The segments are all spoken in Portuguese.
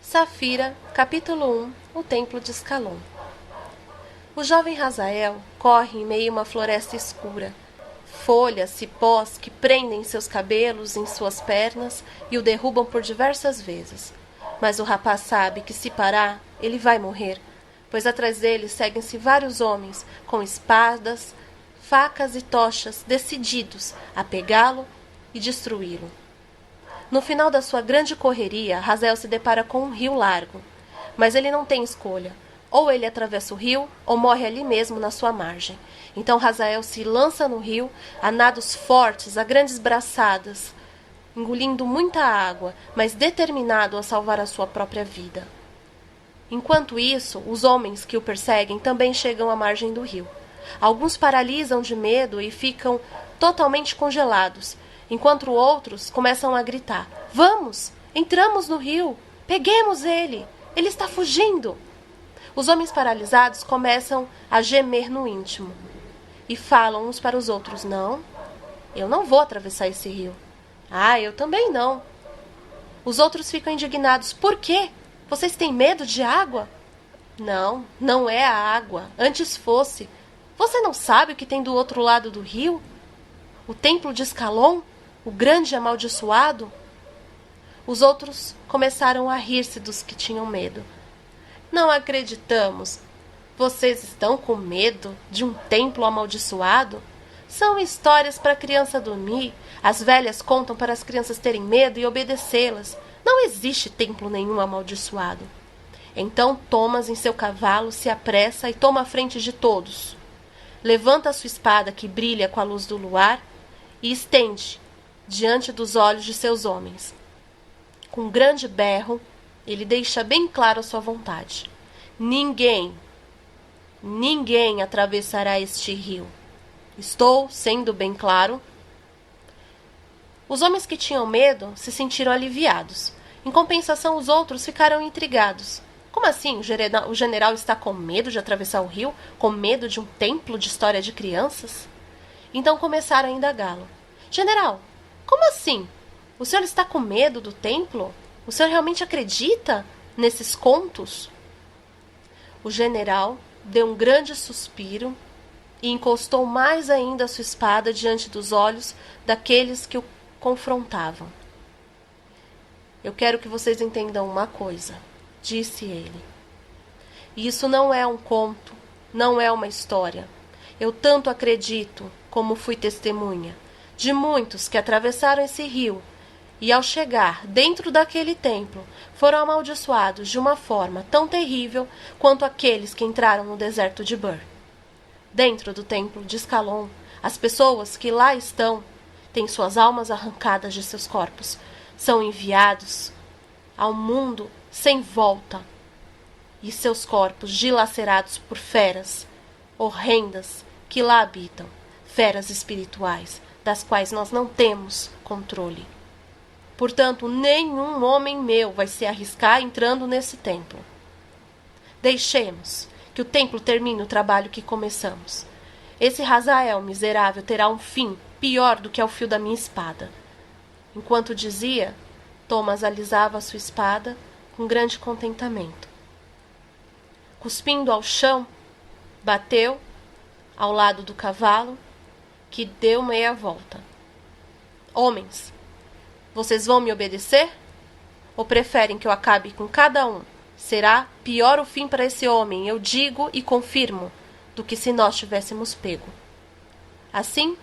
Safira, capítulo 1. O Templo de Escalon. O jovem Hazael corre em meio a uma floresta escura. Folhas, cipós que prendem seus cabelos em suas pernas e o derrubam por diversas vezes. Mas o rapaz sabe que se parar, ele vai morrer, pois atrás dele seguem-se vários homens com espadas, facas e tochas, decididos a pegá-lo e destruí-lo. No final da sua grande correria, Hazael se depara com um rio largo. Mas ele não tem escolha. Ou ele atravessa o rio, ou morre ali mesmo na sua margem. Então Hazael se lança no rio, a nados fortes, a grandes braçadas, engolindo muita água, mas determinado a salvar a sua própria vida. Enquanto isso, os homens que o perseguem também chegam à margem do rio. Alguns paralisam de medo e ficam totalmente congelados, enquanto outros começam a gritar: "Vamos! Entramos no rio! Peguemos ele! Ele está fugindo!" Os homens paralisados começam a gemer no íntimo e falam uns para os outros: "Não, eu não vou atravessar esse rio." "Ah, eu também não." Os outros ficam indignados: "Por quê? Vocês têm medo de água?" "Não, não é a água. Antes fosse. Você não sabe o que tem do outro lado do rio? O templo de Escalon, o grande amaldiçoado?" Os outros começaram a rir-se dos que tinham medo. "Não acreditamos. Vocês estão com medo de um templo amaldiçoado? São histórias para a criança dormir. As velhas contam para as crianças terem medo e obedecê-las. Não existe templo nenhum amaldiçoado." Então Thomas, em seu cavalo, se apressa e toma a frente de todos. Levanta a sua espada, que brilha com a luz do luar, e estende diante dos olhos de seus homens. Com um grande berro, ele deixa bem claro a sua vontade: Ninguém atravessará este rio. Estou sendo bem claro?" Os homens que tinham medo se sentiram aliviados. Em compensação, os outros ficaram intrigados. Como assim o general está com medo de atravessar o rio? Com medo de um templo de história de crianças? Então começaram a indagá-lo: "General, como assim? O senhor está com medo do templo? O senhor realmente acredita nesses contos?" O general deu um grande suspiro e encostou mais ainda a sua espada diante dos olhos daqueles que o confrontavam. "Eu quero que vocês entendam uma coisa", disse ele. "Isso não é um conto, não é uma história. Eu tanto acredito, como fui testemunha, de muitos que atravessaram esse rio e, ao chegar dentro daquele templo, foram amaldiçoados de uma forma tão terrível quanto aqueles que entraram no deserto de Bur. Dentro do templo de Escalon, as pessoas que lá estão têm suas almas arrancadas de seus corpos, são enviados ao mundo sem volta e seus corpos dilacerados por feras horrendas que lá habitam, feras espirituais, das quais nós não temos controle. Portanto, nenhum homem meu vai se arriscar entrando nesse templo. Deixemos que o templo termine o trabalho que começamos. Esse Hazael miserável terá um fim pior do que ao fio da minha espada." Enquanto dizia, Thomas alisava a sua espada com grande contentamento. Cuspindo ao chão, bateu ao lado do cavalo, que deu meia volta. "Homens, vocês vão me obedecer? Ou preferem que eu acabe com cada um? Será pior o fim para esse homem, eu digo e confirmo, do que se nós tivéssemos pego." Assim,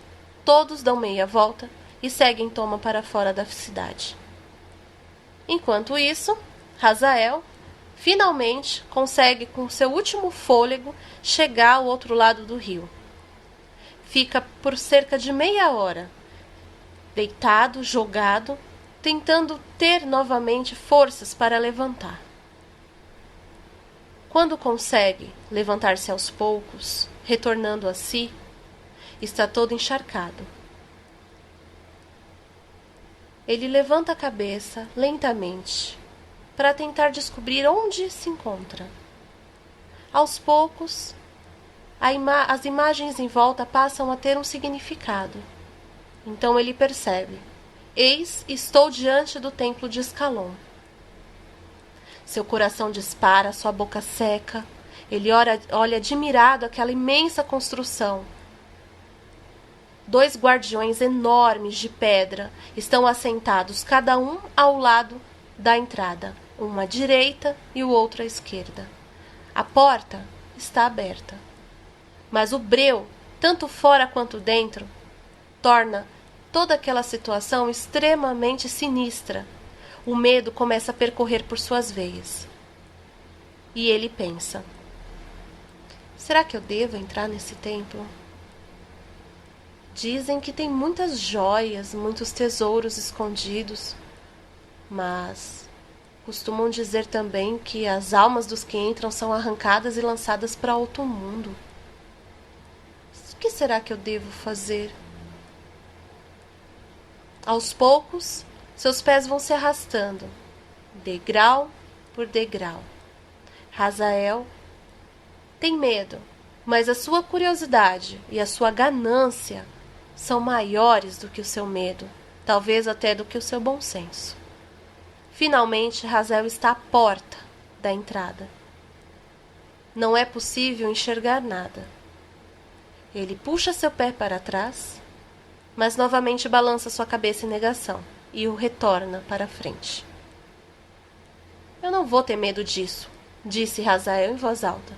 todos dão meia volta e seguem Toma para fora da cidade. Enquanto isso, Hazael finalmente consegue, com seu último fôlego, chegar ao outro lado do rio. Fica por cerca de meia hora, deitado, jogado, tentando ter novamente forças para levantar. Quando consegue levantar-se aos poucos, retornando a si, está todo encharcado. Ele levanta a cabeça lentamente para tentar descobrir onde se encontra. Aos poucos, as imagens em volta passam a ter um significado. Então ele percebe: eis, estou diante do templo de Escalon. Seu coração dispara, sua boca seca. Ele olha admirado aquela imensa construção. 2 guardiões enormes de pedra estão assentados, cada um ao lado da entrada, um à direita e o outro à esquerda. A porta está aberta, mas o breu, tanto fora quanto dentro, torna toda aquela situação extremamente sinistra. O medo começa a percorrer por suas veias. E ele pensa: será que eu devo entrar nesse templo? Dizem que tem muitas joias, muitos tesouros escondidos, mas costumam dizer também que as almas dos que entram são arrancadas e lançadas para outro mundo. O que será que eu devo fazer? Aos poucos, seus pés vão se arrastando, degrau por degrau. Hazael tem medo, mas a sua curiosidade e a sua ganância são maiores do que o seu medo, talvez até do que o seu bom senso. Finalmente, Hazael está à porta da entrada. Não é possível enxergar nada. Ele puxa seu pé para trás, mas novamente balança sua cabeça em negação e o retorna para a frente. Eu não vou ter medo disso, disse Hazael em voz alta.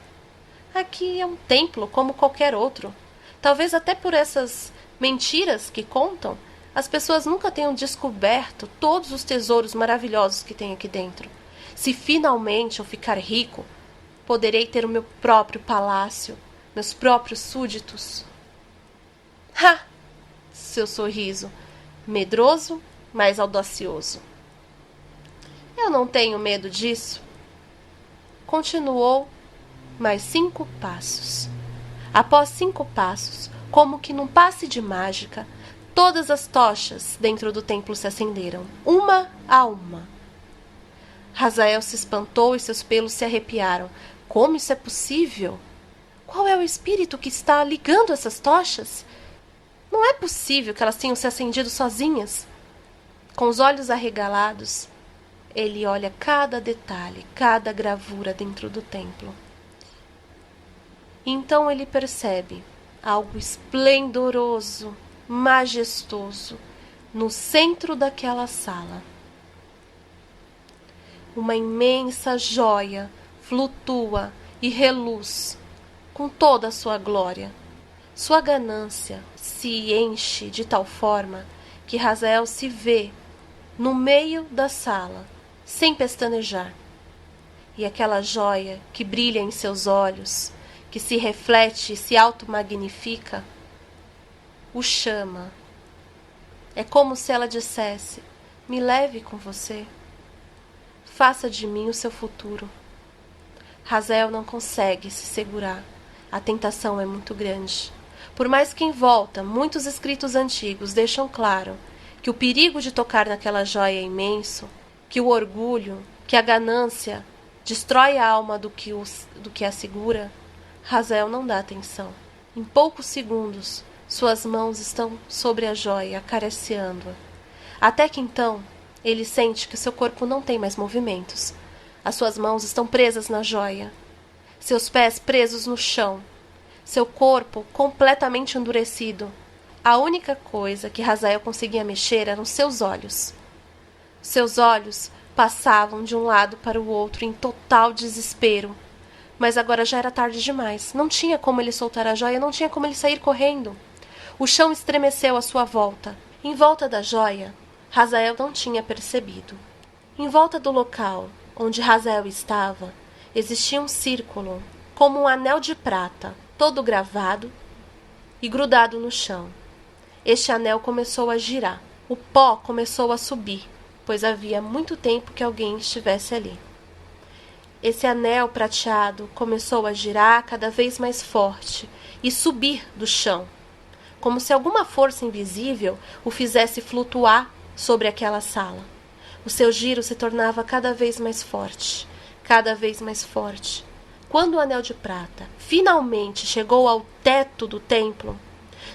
Aqui é um templo como qualquer outro. Talvez até por essas mentiras que contam, as pessoas nunca tenham descoberto todos os tesouros maravilhosos que tem aqui dentro. Se finalmente eu ficar rico, poderei ter o meu próprio palácio, meus próprios súditos. Ha! Seu sorriso, medroso, mas audacioso. Eu não tenho medo disso. Continuou mais 5 passos. Após 5 passos, como que num passe de mágica, todas as tochas dentro do templo se acenderam, uma a uma. Hazael se espantou e seus pelos se arrepiaram. Como isso é possível? Qual é o espírito que está ligando essas tochas? Não é possível que elas tenham se acendido sozinhas. Com os olhos arregalados, ele olha cada detalhe, cada gravura dentro do templo. Então ele percebe algo esplendoroso, majestoso, no centro daquela sala. Uma imensa joia flutua e reluz com toda a sua glória. Sua ganância se enche de tal forma que Hazael se vê no meio da sala, sem pestanejar. E aquela joia que brilha em seus olhos, que se reflete e se auto-magnifica, o chama. É como se ela dissesse: me leve com você. Faça de mim o seu futuro. Hazael não consegue se segurar. A tentação é muito grande. Por mais que em volta muitos escritos antigos deixam claro que o perigo de tocar naquela joia é imenso, que o orgulho, que a ganância destrói a alma do que a segura, Hazael não dá atenção. Em poucos segundos, suas mãos estão sobre a joia, acariciando-a. Até que então, ele sente que seu corpo não tem mais movimentos. As suas mãos estão presas na joia, seus pés presos no chão, seu corpo completamente endurecido. A única coisa que Hazael conseguia mexer eram seus olhos. Seus olhos passavam de um lado para o outro em total desespero. Mas agora já era tarde demais. Não tinha como ele soltar a joia, não tinha como ele sair correndo. O chão estremeceu à sua volta. Em volta da joia, Hazael não tinha percebido. Em volta do local onde Hazael estava, existia um círculo, como um anel de prata, todo gravado e grudado no chão. Este anel começou a girar. O pó começou a subir, pois havia muito tempo que alguém estivesse ali. Esse anel prateado começou a girar cada vez mais forte e subir do chão, como se alguma força invisível o fizesse flutuar sobre aquela sala. O seu giro se tornava cada vez mais forte, cada vez mais forte. Quando o anel de prata finalmente chegou ao teto do templo,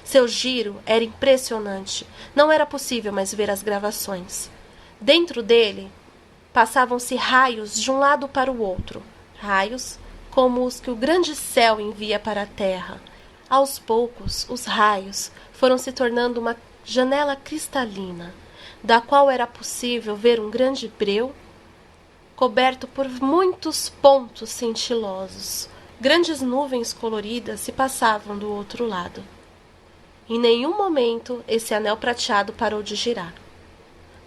seu giro era impressionante. Não era possível mais ver as gravações. Dentro dele, Passavam-se raios de um lado para o outro, raios como os que o grande céu envia para a terra. Aos poucos, os raios foram se tornando uma janela cristalina, da qual era possível ver um grande breu coberto por muitos pontos cintilosos. Grandes nuvens coloridas se passavam do outro lado. Em nenhum momento esse anel prateado parou de girar.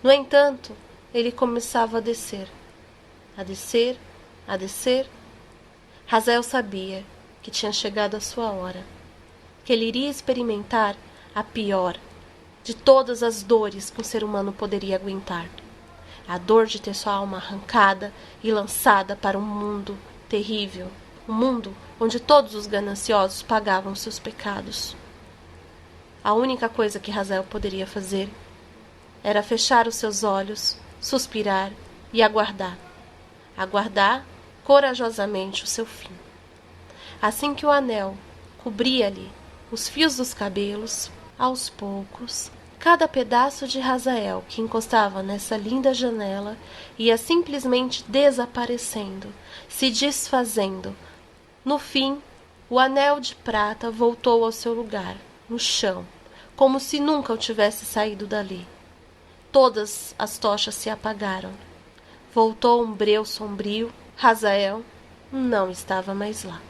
No entanto, ele começava a descer, a descer, a descer. Razael sabia que tinha chegado a sua hora, que ele iria experimentar a pior de todas as dores que um ser humano poderia aguentar. A dor de ter sua alma arrancada e lançada para um mundo terrível, um mundo onde todos os gananciosos pagavam seus pecados. A única coisa que Razael poderia fazer era fechar os seus olhos, suspirar e aguardar. Aguardar corajosamente o seu fim. Assim que o anel cobria-lhe os fios dos cabelos, aos poucos, cada pedaço de Razael que encostava nessa linda janela ia simplesmente desaparecendo, se desfazendo. No fim, o anel de prata voltou ao seu lugar, no chão, como se nunca o tivesse saído dali. Todas as tochas se apagaram. Voltou um breu sombrio. Razael não estava mais lá.